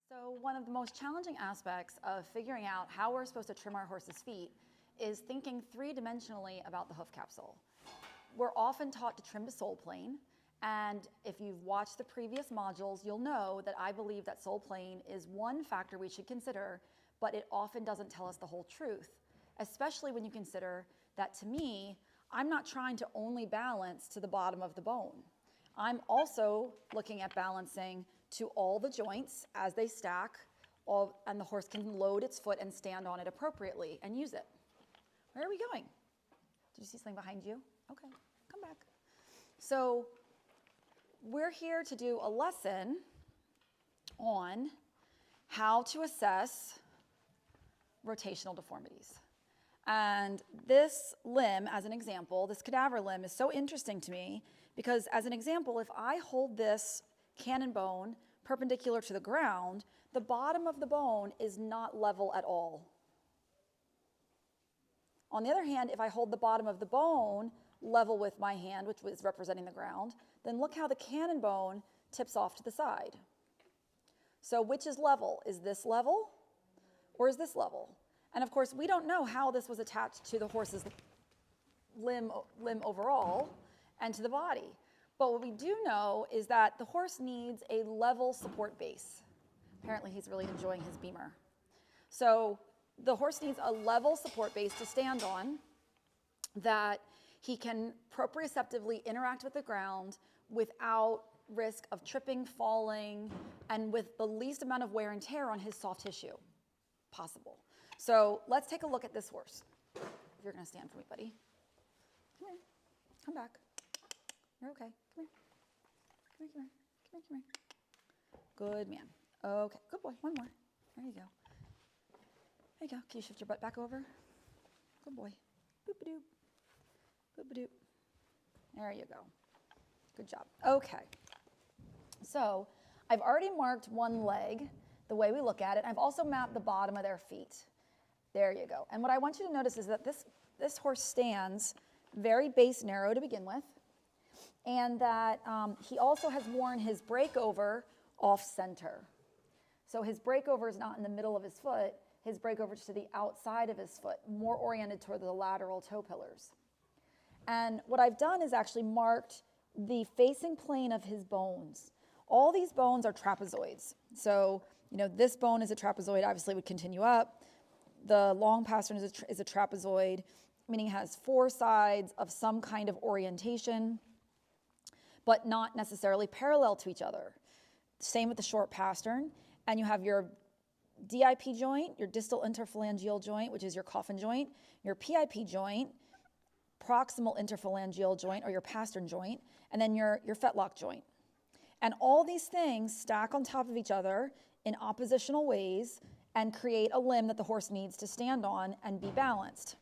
So one of the most challenging aspects of figuring out how we're supposed to trim our horse's feet is thinking three-dimensionally about the hoof capsule. We're often taught to trim to sole plane, and if you've watched the previous modules, you'll know that I believe that sole plane is one factor we should consider, but it often doesn't tell us the whole truth, especially when you consider that, to me, I'm not trying to only balance to the bottom of the bone. I'm also looking at balancing to all the joints as they stack, and the horse can load its foot and stand on it appropriately and use it. Where are we going? Did you see something behind you? Okay, come back. So we're here to do a lesson on how to assess rotational deformities. And this limb, as an example, this cadaver limb is so interesting to me because, as an example, if I hold this cannon bone perpendicular to the ground, the bottom of the bone is not level at all. On the other hand, if I hold the bottom of the bone level with my hand, which was representing the ground, then look how the cannon bone tips off to the side. So which is level? Is this level or is this level? And of course, we don't know how this was attached to the horse's limb overall and to the body. But what we do know is that the horse needs a level support base. Apparently, he's really enjoying his beamer. So the horse needs a level support base to stand on that he can proprioceptively interact with the ground without risk of tripping, falling, and with the least amount of wear and tear on his soft tissue possible. So let's take a look at this horse. If you're going to stand for me, buddy. Come here. Come back. You're okay. Come here. Come here, come here. Come here, come here. Good man. Okay, good boy. One more. There you go. There you go. Can you shift your butt back over? Good boy. Boop-a-doop. Boop-a-doop. There you go. Good job. Okay. So I've already marked one leg the way we look at it. I've also mapped the bottom of their feet. There you go. And what I want you to notice is that this horse stands very base narrow to begin with, and that he also has worn his breakover off center. So his breakover is not in the middle of his foot. His breakover is to the outside of his foot, more oriented toward the lateral toe pillars. And what I've done is actually marked the facing plane of his bones. All these bones are trapezoids. So, this bone is a trapezoid, obviously would continue up. The long pastern is a trapezoid, meaning it has four sides of some kind of orientation, but not necessarily parallel to each other. Same with the short pastern. And you have your DIP joint, your distal interphalangeal joint, which is your coffin joint, your PIP joint, proximal interphalangeal joint, or your pastern joint, and then your fetlock joint. And all these things stack on top of each other in oppositional ways and create a limb that the horse needs to stand on and be balanced.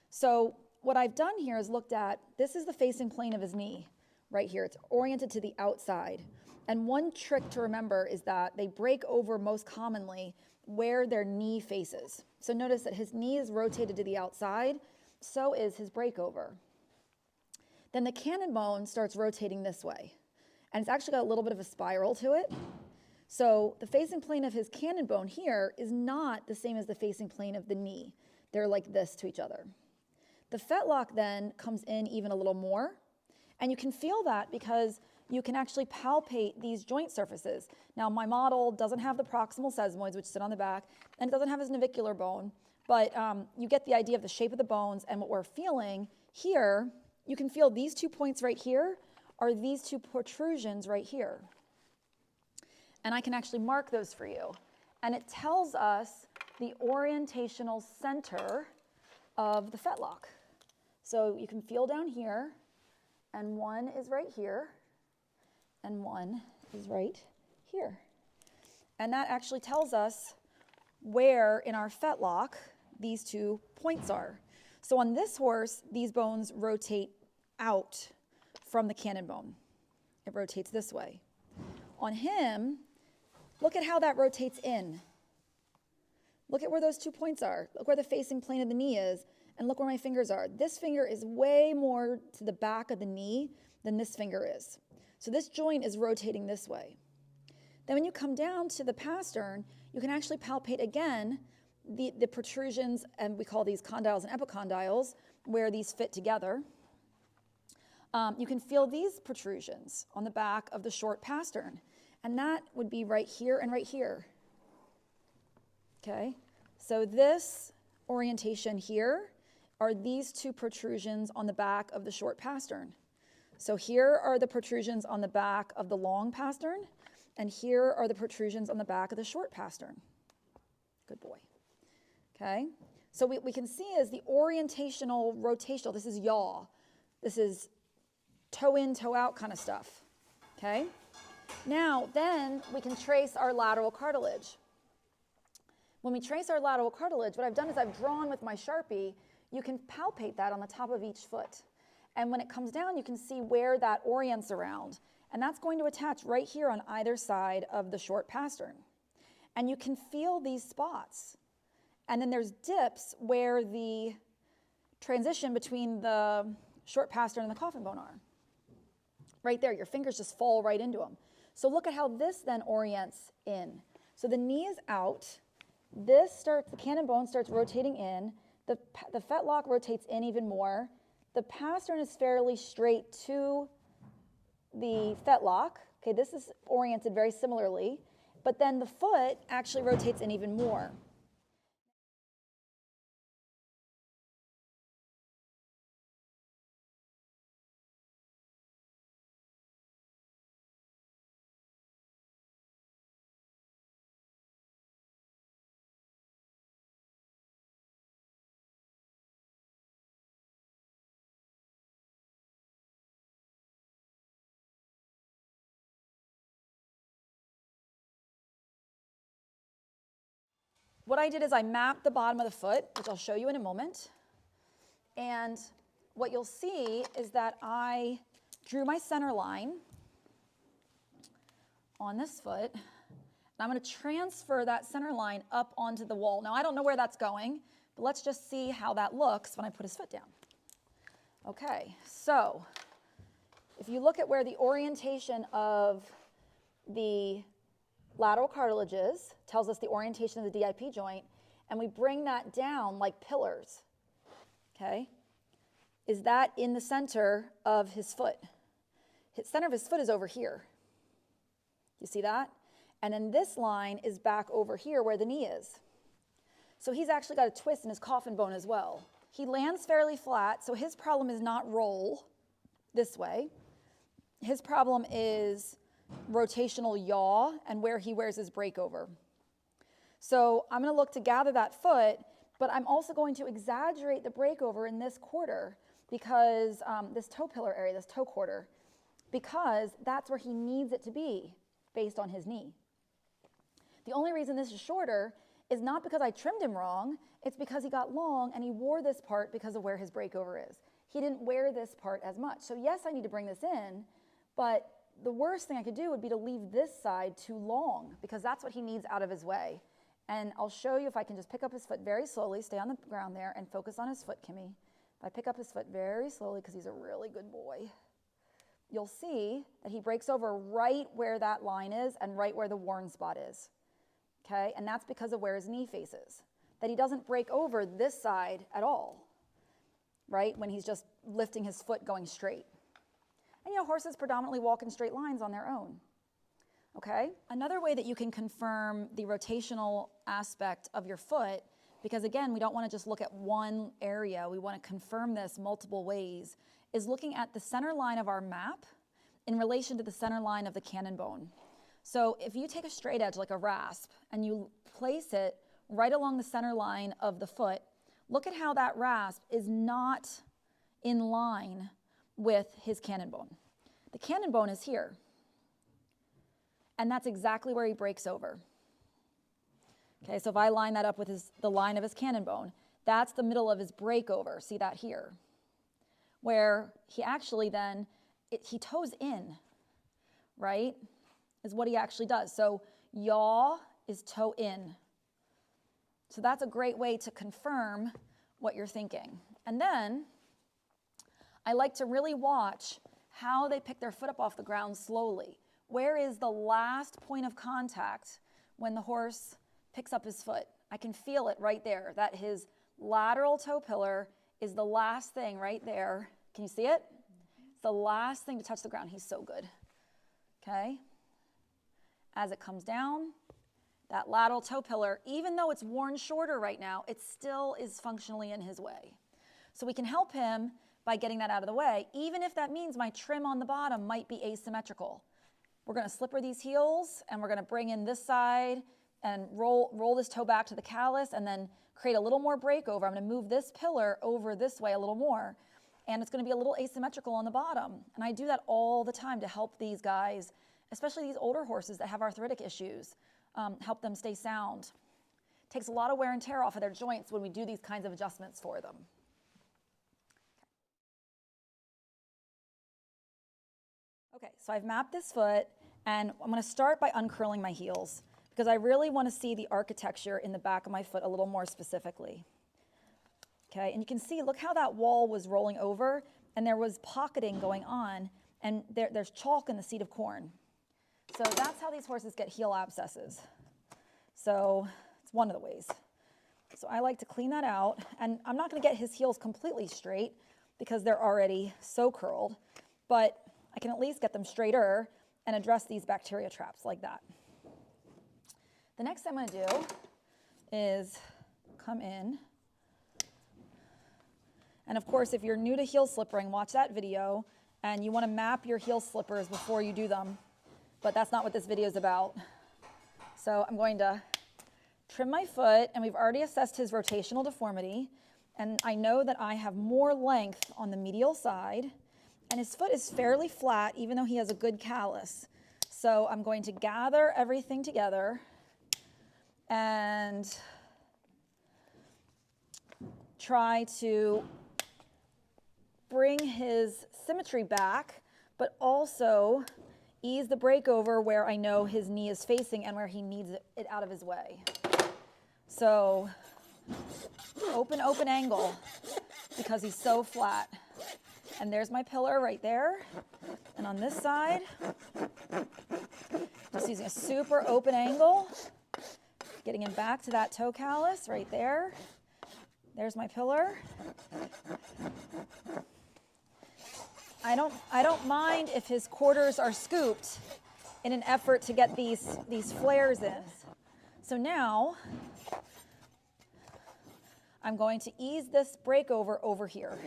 So what I've done here is looked at, this is the facing plane of his knee right here. It's oriented to the outside. And one trick to remember is that they break over most commonly where their knee faces. So notice that his knee is rotated to the outside, so is his breakover. Then the cannon bone starts rotating this way. And it's actually got a little bit of a spiral to it. So the facing plane of his cannon bone here is not the same as the facing plane of the knee. They're like this to each other. The fetlock then comes in even a little more. And you can feel that because you can actually palpate these joint surfaces. Now, my model doesn't have the proximal sesamoids, which sit on the back, and it doesn't have his navicular bone. But you get the idea of the shape of the bones and what we're feeling here. You can feel these 2 points right here are these two protrusions right here. And I can actually mark those for you. And it tells us the orientational center of the fetlock. So you can feel down here, and one is right here, and one is right here. And that actually tells us where in our fetlock these 2 points are. So on this horse, these bones rotate out from the cannon bone. It rotates this way. On him, look at how that rotates in. Look at where those 2 points are. Look where the facing plane of the knee is, and look where my fingers are. This finger is way more to the back of the knee than this finger is. So this joint is rotating this way. Then when you come down to the pastern, you can actually palpate again the protrusions, and we call these condyles and epicondyles, where these fit together. You can feel these protrusions on the back of the short pastern, and that would be right here and right here. Okay, so this orientation here are these two protrusions on the back of the short pastern. So here are the protrusions on the back of the long pastern, and here are the protrusions on the back of the short pastern. Good boy. Okay, so we can see as the orientational, rotational, this is yaw. This is toe in, toe out kind of stuff. Okay, now then we can trace our lateral cartilage. When we trace our lateral cartilage, what I've done is I've drawn with my Sharpie. You can palpate that on the top of each foot. And when it comes down, you can see where that orients around. And that's going to attach right here on either side of the short pastern. And you can feel these spots. And then there's dips where the transition between the short pastern and the coffin bone are. Right there, your fingers just fall right into them. So look at how this then orients in. So the knee is out. This starts, the cannon bone starts rotating in. The fetlock rotates in even more. The pastern is fairly straight to the fetlock. Okay, this is oriented very similarly. But then the foot actually rotates in even more. What I did is I mapped the bottom of the foot, which I'll show you in a moment. And what you'll see is that I drew my center line on this foot. And I'm going to transfer that center line up onto the wall. Now, I don't know where that's going, but let's just see how that looks when I put his foot down. Okay, so if you look at where the orientation of the lateral cartilage is, tells us the orientation of the DIP joint, and we bring that down like pillars, okay? Is that in the center of his foot? The center of his foot is over here. You see that? And then this line is back over here where the knee is. So he's actually got a twist in his coffin bone as well. He lands fairly flat, so his problem is not roll this way. His problem is rotational yaw and where he wears his breakover. So I'm going to look to gather that foot, but I'm also going to exaggerate the breakover in this quarter because this toe pillar area, this toe quarter, because that's where he needs it to be based on his knee. The only reason this is shorter is not because I trimmed him wrong, it's because he got long and he wore this part because of where his breakover is. He didn't wear this part as much. So yes, I need to bring this in, but the worst thing I could do would be to leave this side too long because that's what he needs out of his way. And I'll show you if I can just pick up his foot very slowly, stay on the ground there and focus on his foot, Kimmy. If I pick up his foot very slowly because he's a really good boy, you'll see that he breaks over right where that line is and right where the worn spot is. Okay, and that's because of where his knee faces. That he doesn't break over this side at all, right, when he's just lifting his foot going straight. And you know, horses predominantly walk in straight lines on their own. Okay, another way that you can confirm the rotational aspect of your foot, because again, we don't want to just look at one area, we want to confirm this multiple ways, is looking at the center line of our map in relation to the center line of the cannon bone. So if you take a straight edge like a rasp and you place it right along the center line of the foot, look at how that rasp is not in line with his cannon bone. The cannon bone is here, and that's exactly where he breaks over. Okay, so if I line that up with the line of his cannon bone, that's the middle of his breakover. See that here? Where he actually then, he toes in, right? Is what he actually does. So yaw is toe in. So that's a great way to confirm what you're thinking. And then I like to really watch how they pick their foot up off the ground slowly. Where is the last point of contact when the horse picks up his foot? I can feel it right there, that his lateral toe pillar is the last thing right there. Can you see it? It's the last thing to touch the ground. He's so good. Okay? As it comes down, that lateral toe pillar, even though it's worn shorter right now, it still is functionally in his way. So we can help him by getting that out of the way, even if that means my trim on the bottom might be asymmetrical. We're going to slipper these heels, and we're going to bring in this side and roll this toe back to the callus, and then create a little more breakover. I'm going to move this pillar over this way a little more, and it's going to be a little asymmetrical on the bottom. And I do that all the time to help these guys, especially these older horses that have arthritic issues, help them stay sound. It takes a lot of wear and tear off of their joints when we do these kinds of adjustments for them. Okay, so I've mapped this foot, and I'm going to start by uncurling my heels because I really want to see the architecture in the back of my foot a little more specifically. Okay, and you can see, look how that wall was rolling over, and there was pocketing going on, and there's chalk in the seed of corn. So that's how these horses get heel abscesses. So it's one of the ways. So I like to clean that out, and I'm not going to get his heels completely straight because they're already so curled, but I can at least get them straighter and address these bacteria traps like that. The next thing I'm going to do is come in. And of course, if you're new to heel slippering, watch that video, and you want to map your heel slippers before you do them. But that's not what this video is about. So I'm going to trim my foot, and we've already assessed his rotational deformity. And I know that I have more length on the medial side, and his foot is fairly flat, even though he has a good callus. So I'm going to gather everything together and try to bring his symmetry back, but also ease the breakover where I know his knee is facing and where he needs it out of his way. So open angle because he's so flat. And there's my pillar right there. And on this side, just using a super open angle, getting him back to that toe callus right there. There's my pillar. I don't mind if his quarters are scooped in an effort to get these flares in. So now I'm going to ease this breakover over here.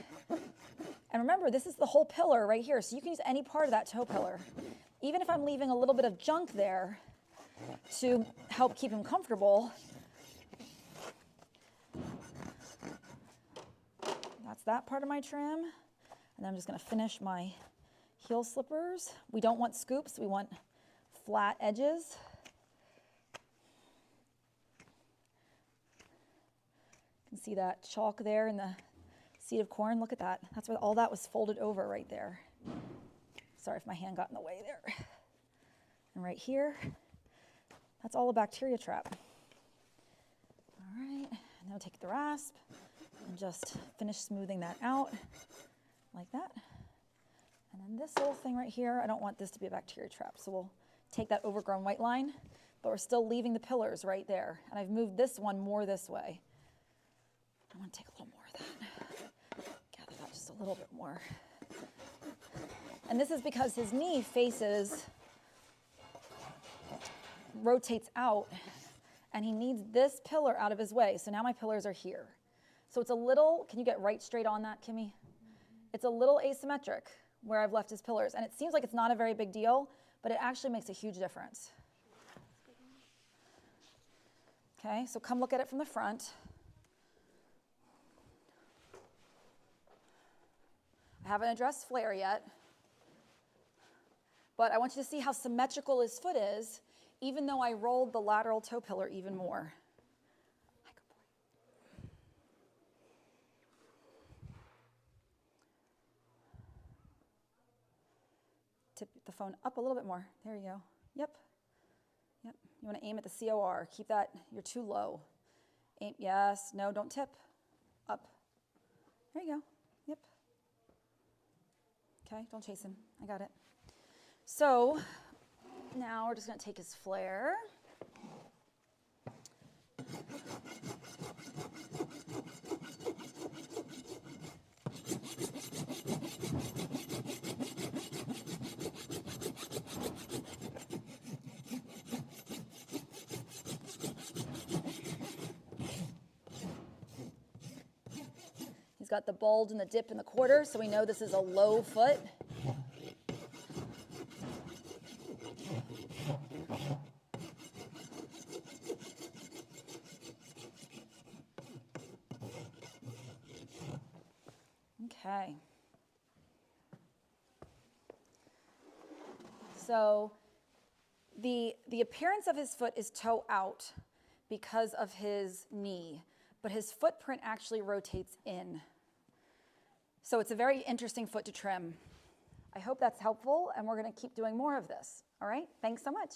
And remember, this is the whole pillar right here, so you can use any part of that toe pillar. Even if I'm leaving a little bit of junk there to help keep him comfortable, that's that part of my trim. And then I'm just going to finish my heel slippers. We don't want scoops, we want flat edges. You can see that chalk there in the seed of corn. Look at that. That's where all that was folded over right there. Sorry if my hand got in the way there. And right here, that's all a bacteria trap. All right, and now take the rasp and just finish smoothing that out like that. And then this little thing right here, I don't want this to be a bacteria trap, so we'll take that overgrown white line, but we're still leaving the pillars right there. And I've moved this one more this way. I want to take a little more of that. Gather that just a little bit more. And this is because his knee rotates out, and he needs this pillar out of his way. So now my pillars are here. So it's a little, can you get right straight on that, Kimmy? It's a little asymmetric where I've left his pillars. And it seems like it's not a very big deal, but it actually makes a huge difference. Okay, so come look at it from the front. I haven't addressed flare yet, but I want you to see how symmetrical his foot is, even though I rolled the lateral toe pillar even more. Hi, good boy. Tip the phone up a little bit more. There you go. Yep. Yep. You want to aim at the COR. Keep that, you're too low. Aim, yes, no, don't tip. Up. There you go. Yep. Okay, don't chase him. I got it. So Now we're just going to take his flare. He's got the bulge and the dip in the quarter, so we know this is a low foot. Okay. So the appearance of his foot is toe out because of his knee, but his footprint actually rotates in. So it's a very interesting foot to trim. I hope that's helpful, and we're going to keep doing more of this. All right? Thanks so much.